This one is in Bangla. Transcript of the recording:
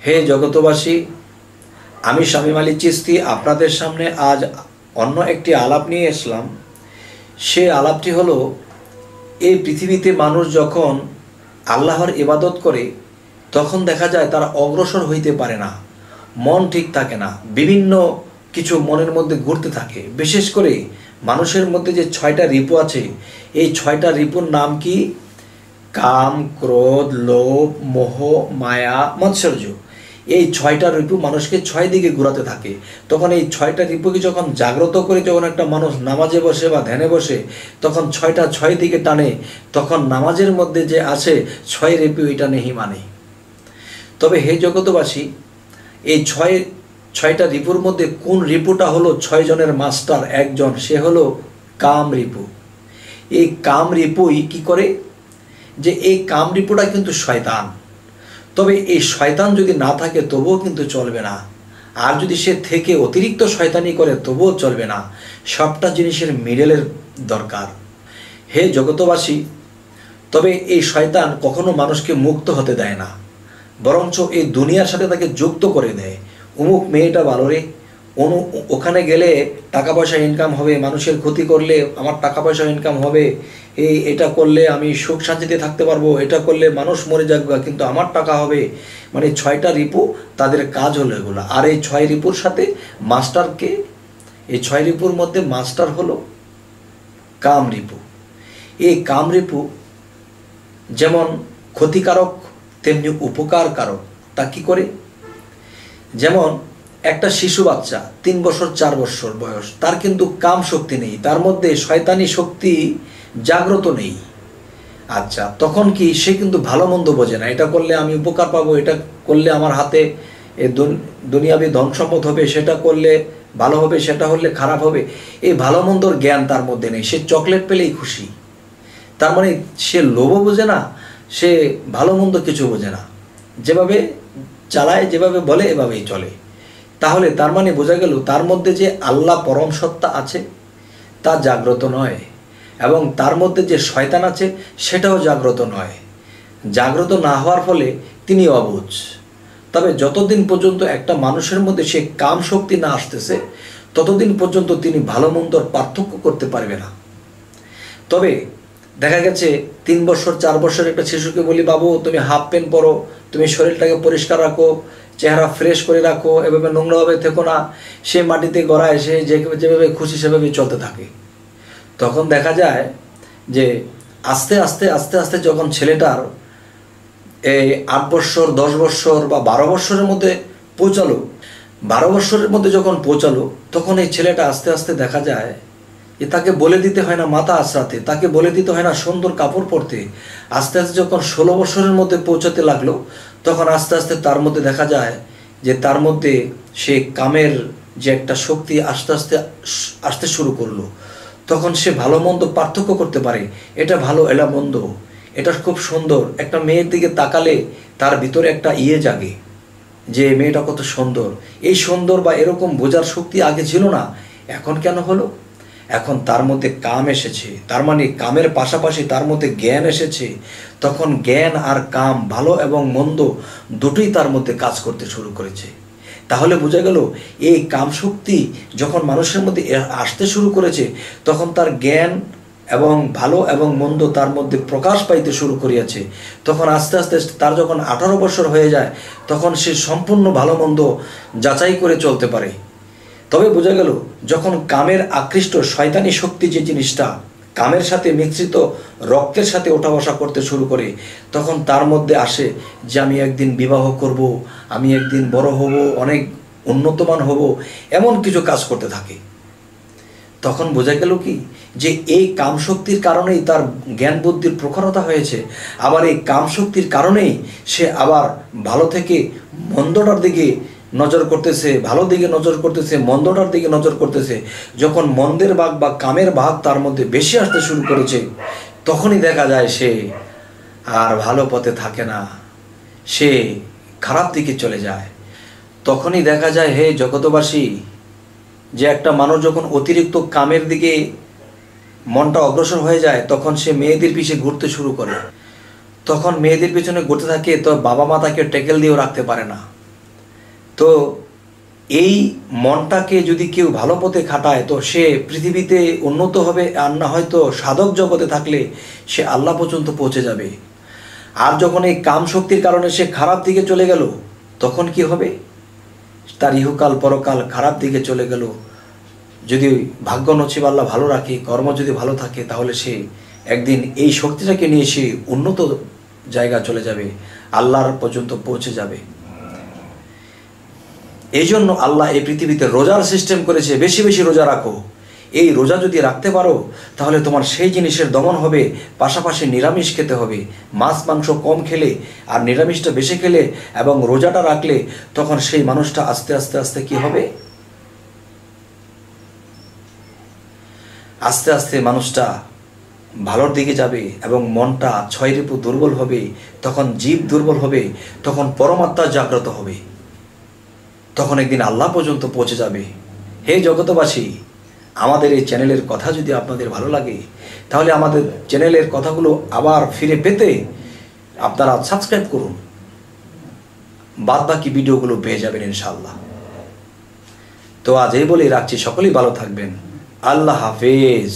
হে জগতবাসী, আমি শামীম আলী চিশতি আপনাদের সামনে আজ অন্য একটি আলাপ নিয়ে আসলাম। সে আলাপটি হলো, এই পৃথিবীতে মানুষ যখন আল্লাহর ইবাদত করে তখন দেখা যায় তারা অগ্রসর হইতে পারে না, মন ঠিক থাকে না, বিভিন্ন কিছু মনের মধ্যে ঘুরতে থাকে। বিশেষ করে মানুষের মধ্যে যে 6টা রিপু আছে, এই 6টা রিপুর নাম কি? কাম, ক্রোধ, লোভ, মোহ, মায়া, মাৎসর্য। এই 6টা রিপু মানুষকে 6 দিকে ঘোরাতে থাকে। তখন এই 6টা রিপুকে যখন জাগ্রত করে যখন একটা মানুষ নামাজে বসে বা ধ্যানে বসে, তখন 6টা 6 দিকে টানে, তখন নামাজের মধ্যে যে আছে 6 রিপু এটা নেহি মানে। তবে হে জগতবাসী, এই 6টা রিপুর মধ্যে কোন রিপুটা হলো 6 জনের মাস্টার? একজন, সে হলো কাম রিপু। এই কাম রিপুই কি করে? যে এই কাম রিপুটা কিন্তু শয়তান। তবে এই শয়তান যদি না থাকে তবুও কিন্তু চলবে না, আর যদি সে থেকে অতিরিক্ত শয়তানি করে তবুও চলবে না। সবটা জিনিসের মিডলের দরকার। হে জগতবাসী, তবে এই শয়তান কখনো মানুষকে মুক্ত হতে দেয় না, বরঞ্চ এই দুনিয়ার সাথে তাকে যুক্ত করে দেয়। অমুক মেয়েটা ভালো রে, ওখানে গেলে টাকা পয়সা ইনকাম হবে, মানুষের ক্ষতি করলে আমার টাকা পয়সা ইনকাম হবে, এটা করলে আমি সুখ শান্তিতে থাকতে পারবো, এটা করলে মানুষ মরে যাবে কিন্তু আমার টাকা হবে। মানে 6টা রিপু, তাদের কাজ হলো এগুলো। আর এই 6 রিপুর সাথে মাস্টারকে, এই 6 রিপুর মধ্যে মাস্টার হলো কাম রিপু। এই কাম রিপু যেমন ক্ষতিকারক তেমনি উপকারকারক। তা কি করে? যেমন একটা শিশু বাচ্চা 3 বছর 4 বছর বয়স, তার কিন্তু কাম শক্তি নেই, তার মধ্যে শয়তানি শক্তি জাগ্রত নেই। আচ্ছা, তখন কি সে কিন্তু ভালো মন্দ বোঝে না। এটা করলে আমি উপকার পাবো, এটা করলে আমার হাতে দুনিয়াবি ধন সম্পদ হবে, সেটা করলে ভালো হবে, সেটা হলে খারাপ হবে, এই ভালো মন্দর জ্ঞান তার মধ্যে নেই। সে চকলেট পেলেই খুশি। তার মানে সে লোভও বোঝে না, সে ভালো মন্দ কিছু বোঝে না, যেভাবে চালায়, যেভাবে বলে এভাবেই চলে। তাহলে তার মানে বোঝা গেল তার মধ্যে যে আল্লাহ পরম সত্তা আছে তা জাগ্রত নয়, এবং তার মধ্যে যে শয়তান আছে সেটাও জাগ্রত নয়। জাগ্রত না হওয়ার ফলে তিনি অবুঝ। তবে যতদিন পর্যন্ত একটা মানুষের মধ্যে সে কাম শক্তি না আসতেছে ততদিন পর্যন্ত তিনি ভালো মন্দর পার্থক্য করতে পারবে না। তবে দেখা গেছে 3 বছর 4 বছরের একটা শিশুকে বলি, বাবু তুমি হাফ প্যান্ট পরো, তুমি শরীরটাকে পরিষ্কার রাখো, চেহারা ফ্রেশ করে রাখো, এভাবে নোংরাভাবে থেকো না, সে মাটিতে গড়ায়, সে যেভাবে খুশি সেভাবে চলতে থাকে। তখন দেখা যায় যে আস্তে আস্তে আস্তে আস্তে যখন ছেলেটার এই 8 বছর 10 বছর বা 12 বছরের মধ্যে পৌঁছালো, 12 বছরের মধ্যে যখন পৌঁছালো, তখন এই ছেলেটা আস্তে আস্তে দেখা যায় যে তাকে বলে দিতে হয় না মাথা আঁচড়াতে, তাকে বলে দিতে হয় না সুন্দর কাপড় পরতে। আস্তে আস্তে যখন 16 বছরের মধ্যে পৌঁছাতে লাগলো, তখন আস্তে আস্তে তার মধ্যে দেখা যায় যে তার মধ্যে সে কামের যে একটা শক্তি আস্তে আস্তে আসতে শুরু করলো। তখন সে ভালো মন্দ পার্থক্য করতে পারে, এটা ভালো, এটা মন্দ, এটা খুব সুন্দর। একটা মেয়ের দিকে তাকালে তার ভিতরে একটা জাগে যে মেয়েটা কত সুন্দর। এই সুন্দর বা এরকম বোঝার শক্তি আগে ছিল না, এখন কেন হলো? এখন তার মধ্যে কাম এসেছে, তার মানে কামের পাশাপাশি তার মধ্যে জ্ঞান এসেছে। তখন জ্ঞান আর কাম, ভালো এবং মন্দ দুটোই তার মধ্যে কাজ করতে শুরু করেছে। তাহলে বোঝা গেল এই কাম শক্তি যখন মানুষের মধ্যে আসতে শুরু করেছে, তখন তার জ্ঞান এবং ভালো এবং মন্দ তার মধ্যে প্রকাশ পাইতে শুরু করিয়াছে। তখন আস্তে আস্তে তার যখন 18 বছর হয়ে যায়, তখন সে সম্পূর্ণ ভালো মন্দ যাচাই করে চলতে পারে। তবে বোঝা গেল যখন কামের আকৃষ্ট শয়তানি শক্তি যে জিনিসটা কামের সাথে মিশ্রিত রক্তের সাথে ওঠা বসা করতে শুরু করে, তখন তার মধ্যে আসে যে আমি একদিন বিবাহ করব, আমি একদিন বড় হব, অনেক উন্নতমান হব, এমন কিছু কাজ করতে থাকে। তখন বোঝা গেল কি যে এই কাম শক্তির কারণেই তার জ্ঞান বুদ্ধির প্রখরতা হয়েছে। আবার এই কাম শক্তির কারণেই সে আবার ভালো থেকে মন্দটার দিকে নজর করতেছে, ভালো দিকে নজর করতেছে, মন্দটার দিকে নজর করতেছে। যখন মন্দের ভাগ বা কামের ভাগ তার মধ্যে বেশি আসতে শুরু করেছে, তখনই দেখা যায় সে আর ভালো পথে থাকে না, সে খারাপ দিকে চলে যায়। তখনই দেখা যায় হে জগতবাসী, যে একটা মানুষ যখন অতিরিক্ত কামের দিকে মনটা অগ্রসর হয়ে যায়, তখন সে মেয়েদের পিছিয়ে ঘুরতে শুরু করে। তখন মেয়েদের পিছনে ঘুরতে থাকে, তো বাবা মা তাকে ট্যাকেল দিয়েও রাখতে পারে না। তো এই মনটাকে যদি কেউ ভালো পথে খাটায় তো সে পৃথিবীতে উন্নত হবে, আর না হয়তো সাধক জগতে থাকলে সে আল্লাহ পর্যন্ত পৌঁছে যাবে। আর যখন এই কাম শক্তির কারণে সে খারাপ দিকে চলে গেল, তখন কি হবে? তার ইহকাল পরকাল খারাপ দিকে চলে গেল। যদি ভাগ্য নসিব আল্লাহ ভালো রাখে, কর্ম যদি ভালো থাকে, তাহলে সে একদিন এই শক্তিটাকে নিয়ে সে উন্নত জায়গা চলে যাবে, আল্লাহর পর্যন্ত পৌঁছে যাবে। এই জন্য আল্লাহ এই পৃথিবীতে রোজার সিস্টেম করেছে। বেশি বেশি রোজা রাখো। এই রোজা যদি রাখতে পারো তাহলে তোমার সেই জিনিসের দমন হবে, পাশাপাশি নিরামিষ খেতে হবে। মাছ মাংস কম খেলে আর নিরামিষটা বেশি খেলে এবং রোজাটা রাখলে তখন সেই মানুষটা আস্তে আস্তে আস্তে কি হবে? আস্তে আস্তে মানুষটা ভালোর দিকে যাবে এবং মনটা ছয় রিপু দুর্বল হবে, তখন জীব দুর্বল হবে, তখন পরমাত্মা জাগ্রত হবে, তখন একদিন আল্লাহ পর্যন্ত পৌঁছে যাবে। হে জগতবাসী, আমাদের এই চ্যানেলের কথা যদি আপনাদের ভালো লাগে তাহলে আমাদের চ্যানেলের কথাগুলো আবার ফিরে পেতে আপনারা সাবস্ক্রাইব করুন, বাদ বাকি ভিডিওগুলো পেয়ে যাবেন ইনশাআল্লাহ। তো আজ এই বলেই রাখছি, সকলেই ভালো থাকবেন। আল্লাহ হাফেজ।